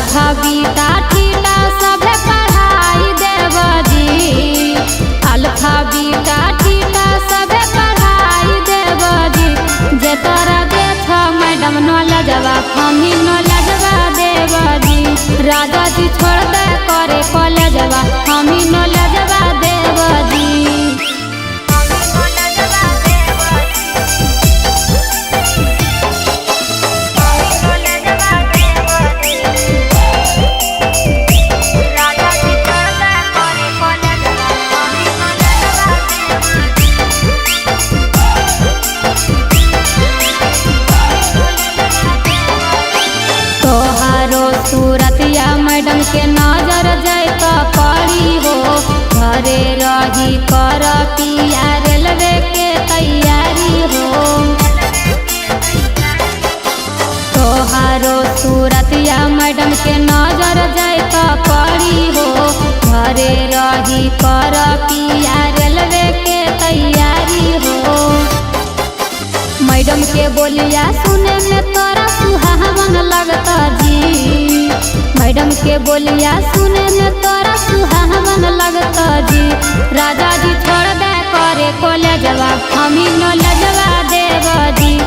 Alpha beta theta सभे पढ़ाई Dev ji. Alpha beta theta सभे पढ़ाई देव जी। जे तोरा देख मैडम नॉलेजवा हमी नॉलेजवा देव जी। राजा जी छोड़ दे करे कॉलेजवा हमी नॉलेजवा देव जी। सूरतिया मैडम के नजर जैत पड़ी हो। घरे रही कर पिया रेलवे के तैयारी हो। तोहारो सूरतिया मैडम के नजर जैत पड़ी हो। घरे रही कर पिया रेलवे के तैयारी हो। मैडम के बोलिया सुने में तोरा सुहावन लगता जी। मैडम के बोलिया सुने में तोरा सुहावन लगता जी। राजा जी छोड़ दे करे कॉलेजवा हमी नॉलेजवा देव जी।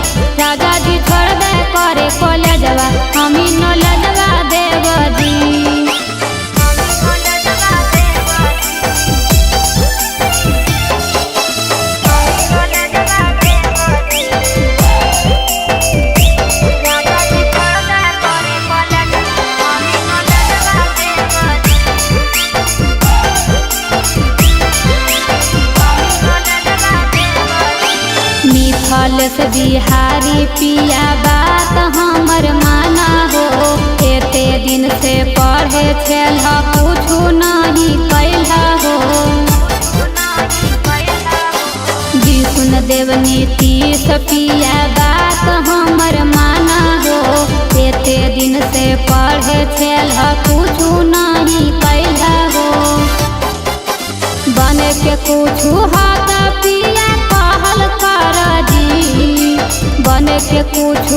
राजा जी छोड़ दे करे कॉलेजवा हमी नॉलेजवा देव जी। से बिहारी पिया बात हमर माना हो। एते दिन से पढ़े छल कुछ नहीं कैला हो। विष्णु देव नीतीश पिया बात हमर माना हो। एते दिन से पढ़े छल कुछ नहीं कैला हो। बने के कुछ हाथ पिया कहल कर जी। बने के कुछ